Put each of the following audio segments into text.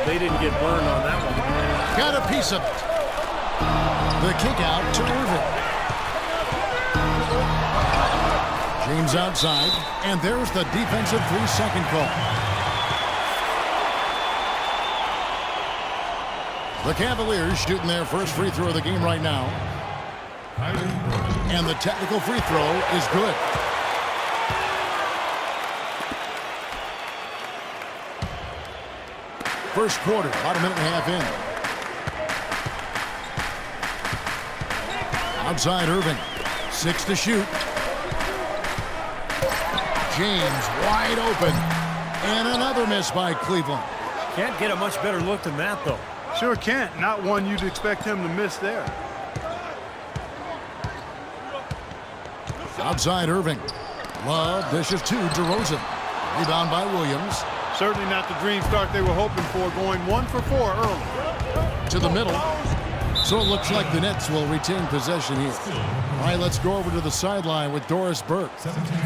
they didn't get burned on that one. Got a piece of it. The kick out to Irving. James outside, and there's the defensive 3-second call. The Cavaliers shooting their first free throw of the game right now. And the technical free throw is good. First quarter, about a minute and a half in. Outside Irving. 6 to shoot. James wide open. And another miss by Cleveland. Can't get a much better look than that, though. Sure can't. Not one you'd expect him to miss there. Outside Irving. Love dishes to DeRozan. Rebound by Williams. Certainly not the dream start they were hoping for, going 1 for 4 early. To the middle. So it looks like the Nets will retain possession here. All right, let's go over to the sideline with Doris Burke.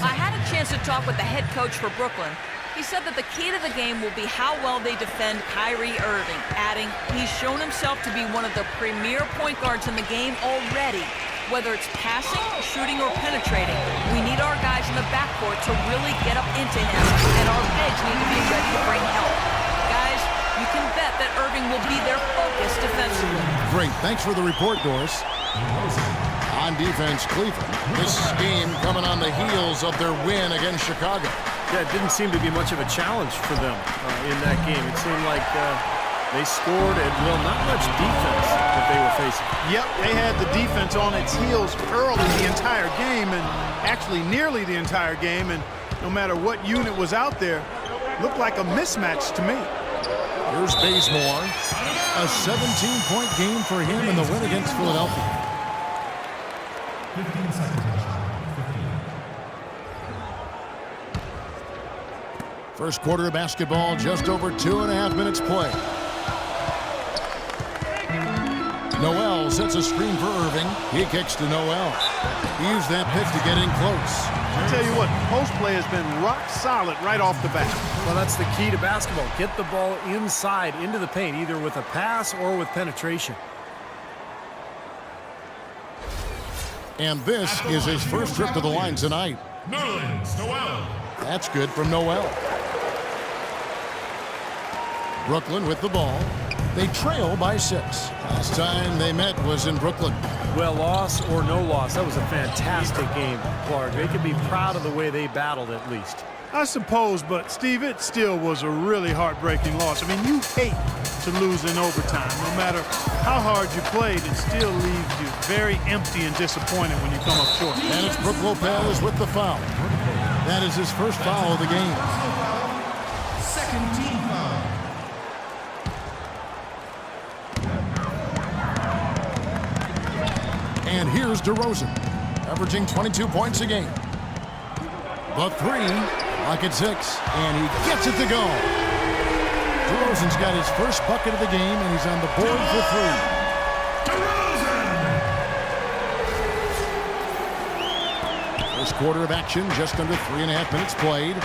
I had a chance to talk with the head coach for Brooklyn. He said that the key to the game will be how well they defend Kyrie Irving, adding, he's shown himself to be one of the premier point guards in the game already. Whether it's passing, shooting, or penetrating, we need our guys in the backcourt to really get up into him, and our bigs need to be ready to bring help. Guys, you can bet that Irving will be their focus defensively. Great. Thanks for the report, Doris. On defense, Cleveland. This game coming on the heels of their win against Chicago. Yeah, it didn't seem to be much of a challenge for them in that game. It seemed like they scored and, well, not much defense that they were facing. Yep, they had the defense on its heels early the entire game, and actually nearly the entire game, and no matter what unit was out there, looked like a mismatch to me. Here's Bazemore. A 17-point game for him in the win against Philadelphia. 15 seconds. First quarter of basketball, just over 2.5 minutes play. Noel sets a screen for Irving. He kicks to Noel. He used that pick to get in close. I'll tell you what, post play has been rock solid right off the bat. Well, that's the key to basketball. Get the ball inside into the paint, either with a pass or with penetration. And this is his first trip to the line tonight. Noel. That's good from Noel. Brooklyn with the ball. They trail by 6. Last time they met was in Brooklyn. Well, loss or no loss, that was a fantastic game, Clark. They could be proud of the way they battled at least. I suppose, but Steve, it still was a really heartbreaking loss. I mean, you hate to lose in overtime. No matter how hard you played, it still leaves you very empty and disappointed when you come up short. And it's Brook Lopez with the foul. That is his first foul of the game. Second team foul. And here's DeRozan, averaging 22 points a game. The 3, like at 6, and he gets it to go. DeRozan's got his first bucket of the game, and he's on the board for 3. First quarter of action, just under 3.5 minutes played.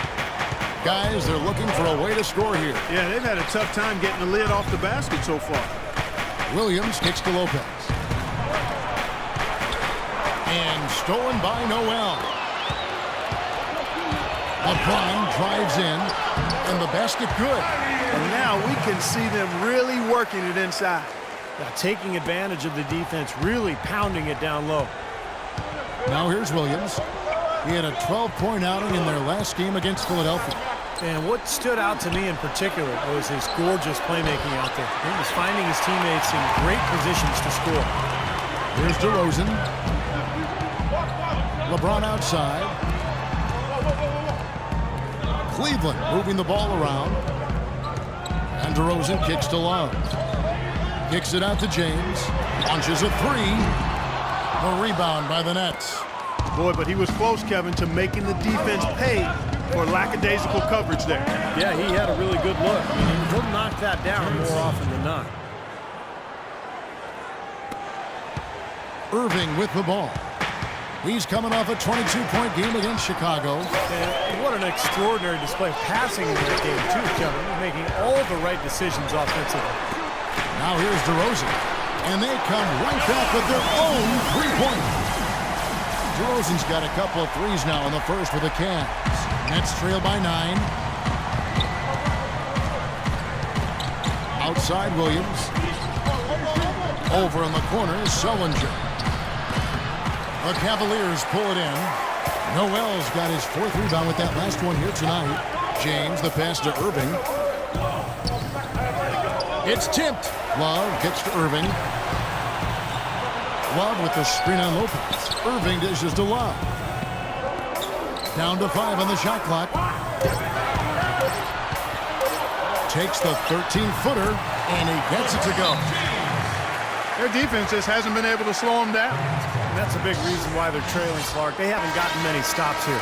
Guys, they're looking for a way to score here. Yeah, they've had a tough time getting the lid off the basket so far. Williams kicks to Lopez. And stolen by Noel. LeBron drives in, and the basket good. And now we can see them really working it inside. Now, taking advantage of the defense, really pounding it down low. Now here's Williams. He had a 12-point outing in their last game against Philadelphia. And what stood out to me in particular was his gorgeous playmaking out there. He was finding his teammates in great positions to score. Here's DeRozan. LeBron outside. Cleveland moving the ball around. And DeRozan kicks to Love. Kicks it out to James. Launches a 3. The rebound by the Nets. Boy, but he was close, Kevin, to making the defense pay for lackadaisical coverage there. Yeah, he had a really good look. I mean, he'll knock that down more often than not. Irving with the ball. He's coming off a 22-point game against Chicago. And what an extraordinary display of passing in that game, too, Kevin. Making all the right decisions offensively. Now here's DeRozan. And they come right back with their own three-pointer. DeRozan's got a couple of threes now in the first with the Cavs. Nets trail by 9. Outside Williams. Over in the corner is Sullinger. The Cavaliers pull it in. Noel's got his 4th rebound with that last one here tonight. James, the pass to Irving. It's tipped. Love gets to Irving. Love with the screen on Lopez. Irving dishes to Love. Down to 5 on the shot clock. Takes the 13-footer, and he gets it to go. Their defense just hasn't been able to slow them down. And that's a big reason why they're trailing, Clark. They haven't gotten many stops here.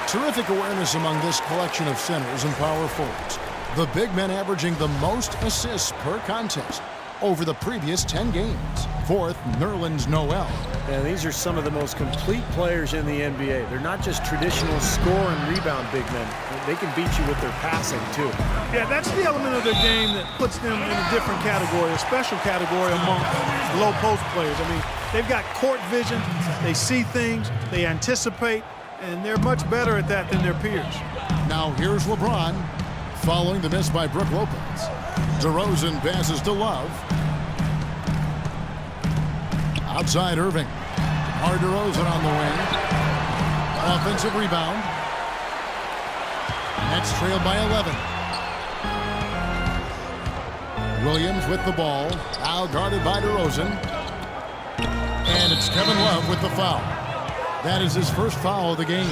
Terrific awareness among this collection of centers and power forwards. The big men averaging the most assists per contest over the previous 10 games. 4th, Nerlens Noel. And these are some of the most complete players in the NBA. They're not just traditional score and rebound big men. They can beat you with their passing, too. Yeah, that's the element of their game that puts them in a different category, a special category among low post players. I mean, they've got court vision, they see things, they anticipate, and they're much better at that than their peers. Now here's LeBron, following the miss by Brook Lopez. DeRozan passes to Love. Outside Irving. DeMar DeRozan on the wing. Offensive rebound. Nets trailed by 11. Williams with the ball. Now guarded by DeRozan. And it's Kevin Love with the foul. That is his first foul of the game.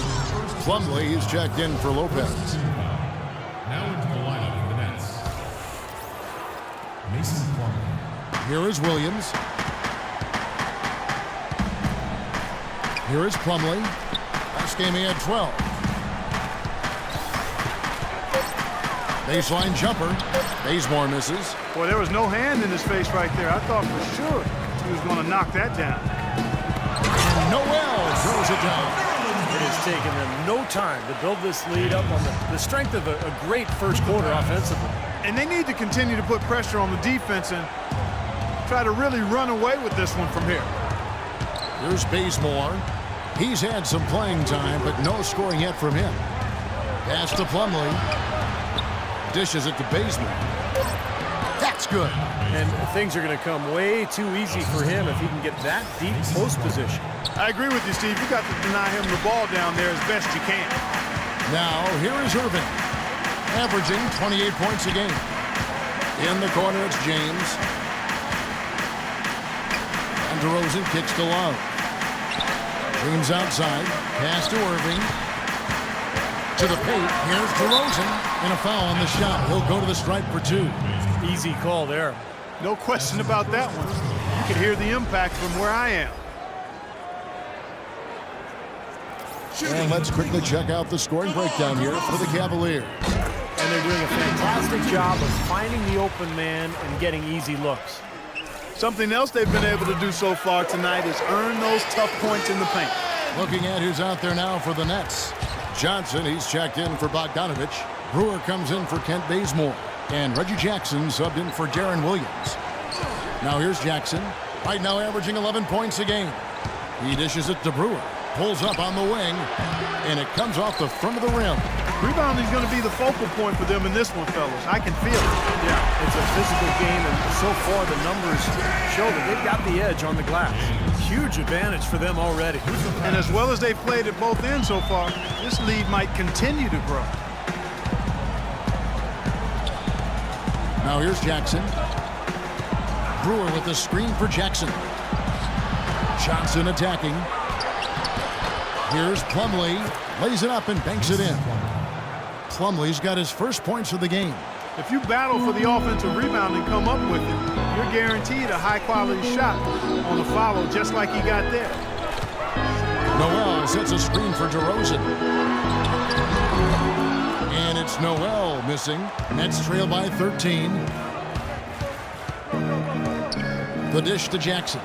Plumlee is checked in for Lopez. Now into the lineup for the Nets. Mason Plumlee. Here is Williams. Here is Plumlee. Last game he had 12. Baseline jumper. Bazemore misses. Boy, there was no hand in his face right there. I thought for sure he was going to knock that down. And Noel throws it down. It has taken them no time to build this lead up on the strength of a great first quarter offensively. And they need to continue to put pressure on the defense and try to really run away with this one from here. Here's Bazemore. He's had some playing time, but no scoring yet from him. Pass to Plumlee. Dishes it to Bazemore. That's good. And things are going to come way too easy for him if he can get that deep post position. I agree with you, Steve. You got to deny him the ball down there as best you can. Now, here is Irving, averaging 28 points a game. In the corner, it's James. And DeRozan kicks to Love. James outside. Pass to Irving. To the paint. Here's DeRozan. And a foul on the shot. He'll go to the stripe for 2. Easy call there. No question about that one. You can hear the impact from where I am. And let's quickly check out the scoring breakdown here for the Cavaliers. And they're doing a fantastic job of finding the open man and getting easy looks. Something else they've been able to do so far tonight is earn those tough points in the paint. Looking at who's out there now for the Nets. Johnson, he's checked in for Bogdanovich. Brewer comes in for Kent Bazemore. And Reggie Jackson subbed in for Deron Williams. Now here's Jackson. Right now averaging 11 points a game. He dishes it to Brewer. Pulls up on the wing. And it comes off the front of the rim. Rebounding is going to be the focal point for them in this one, fellas. I can feel it. Yeah, it's a physical game, and so far the numbers show that they've got the edge on the glass. Huge advantage for them already. And as well as they've played at both ends so far, this lead might continue to grow. Now here's Jackson. Brewer with the screen for Jackson. Johnson attacking. Here's Plumlee. Lays it up and banks it in. Plumlee's got his first points of the game. If you battle for the offensive rebound and come up with it, you're guaranteed a high-quality shot on the follow just like he got there. Noel sets a screen for DeRozan. And it's Noel missing. Nets trail by 13. The dish to Jackson.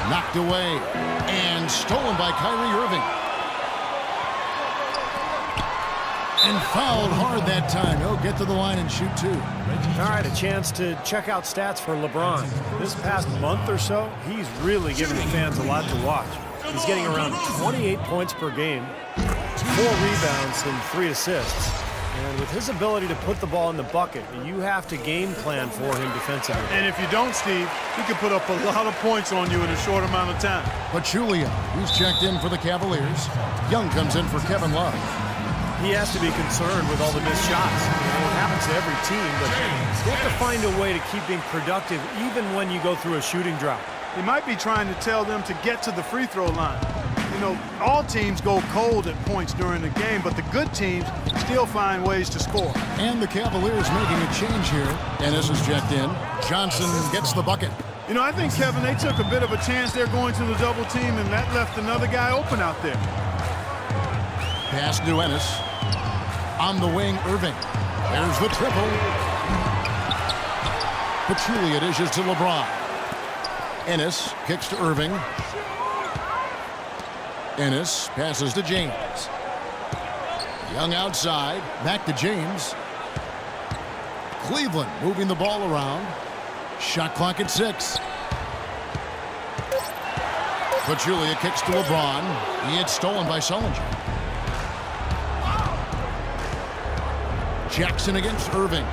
Knocked away and stolen by Kyrie Irving. And fouled hard that time. He'll get to the line and shoot two. All right, a chance to check out stats for LeBron. This past month or so, he's really given the fans a lot to watch. He's getting around 28 points per game, 4 rebounds, and 3 assists. And with his ability to put the ball in the bucket, you have to game plan for him defensively. And if you don't, Steve, he can put up a lot of points on you in a short amount of time. Pachulia, he's checked in for the Cavaliers. Young comes in for Kevin Love. He has to be concerned with all the missed shots. It happens to every team, but you have to find a way to keep being productive even when you go through a shooting drought. He might be trying to tell them to get to the free throw line. You know, all teams go cold at points during the game, but the good teams still find ways to score. And the Cavaliers making a change here. Ennis is checked in. Johnson gets the bucket. You know, I think, Kevin, they took a bit of a chance there going to the double team, and that left another guy open out there. Pass to Ennis. On the wing, Irving. There's the triple. Pachulia dishes to LeBron. Ennis kicks to Irving. Ennis passes to James. Young outside. Back to James. Cleveland moving the ball around. Shot clock at 6. Pachulia kicks to LeBron. He gets stolen by Sullinger. Jackson against Irving.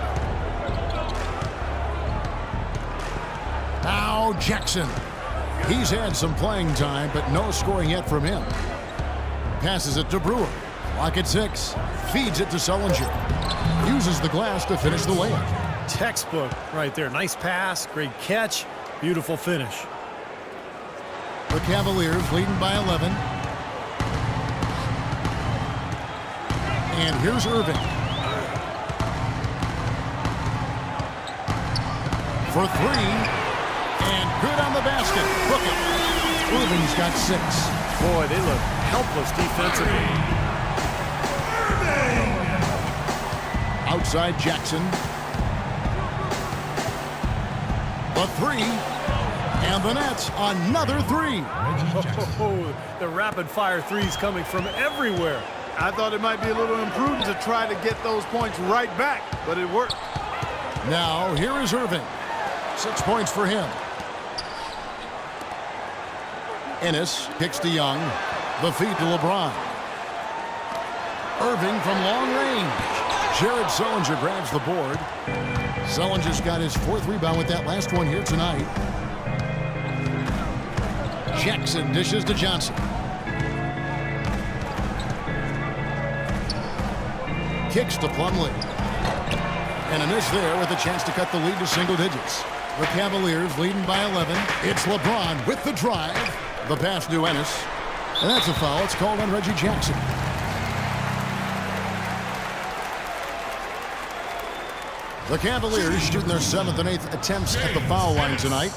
Now Jackson. He's had some playing time, but no scoring yet from him. Passes it to Brewer. Clock at 6. Feeds it to Sullinger. Uses the glass to finish the layup. Textbook right there. Nice pass, great catch, beautiful finish. The Cavaliers leading by 11. And here's Irving. For 3, and good on the basket. Book it. Irving's got 6. Boy, they look helpless defensively. Outside Jackson. The 3, and the Nets another 3. Oh, the rapid-fire threes coming from everywhere. I thought it might be a little imprudent to try to get those points right back, but it worked. Now, here is Irving. 6 points for him. Ennis kicks to Young. The feed to LeBron. Irving from long range. Jared Sullinger grabs the board. Sullinger's got his 4th rebound with that last one here tonight. Jackson dishes to Johnson. Kicks to Plumlee. And a miss there with a chance to cut the lead to single digits. The Cavaliers leading by 11. It's LeBron with the drive. The pass to Ennis. And that's a foul. It's called on Reggie Jackson. The Cavaliers shooting their 7th and 8th attempts at the foul line tonight.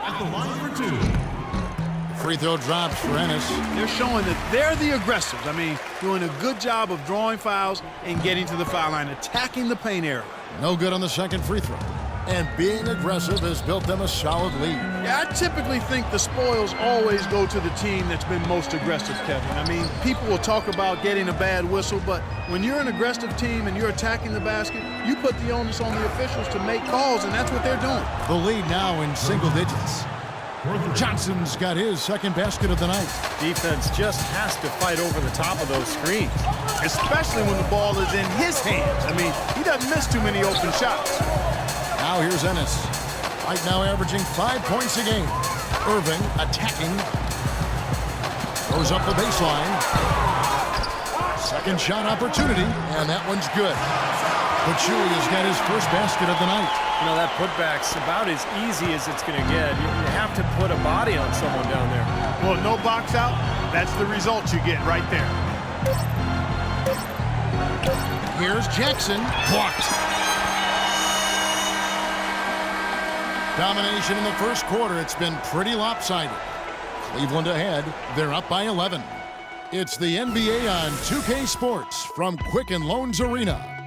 At the line for 2. Free throw drops for Ennis. They're showing that they're the aggressors. I mean, doing a good job of drawing fouls and getting to the foul line, attacking the paint area. No good on the second free throw. And being aggressive has built them a solid lead. Yeah, I typically think the spoils always go to the team that's been most aggressive, Kevin. I mean, people will talk about getting a bad whistle, but when you're an aggressive team and you're attacking the basket, you put the onus on the officials to make calls, and that's what they're doing. The lead now in single digits. Johnson's got his 2nd basket of the night. Defense just has to fight over the top of those screens. Especially when the ball is in his hands. I mean, he doesn't miss too many open shots. Now here's Ennis. Right now averaging 5 points a game. Irving attacking. Goes up the baseline. Second shot opportunity, and that one's good. Pachulia's got his 1st basket of the night. You know, that putback's about as easy as it's going to get. You have to put a body on someone down there. Well, no box out, that's the result you get right there. Here's Jackson. Blocked. Domination in the first quarter. It's been pretty lopsided. Cleveland ahead. They're up by 11. It's the NBA on 2K Sports from Quicken Loans Arena.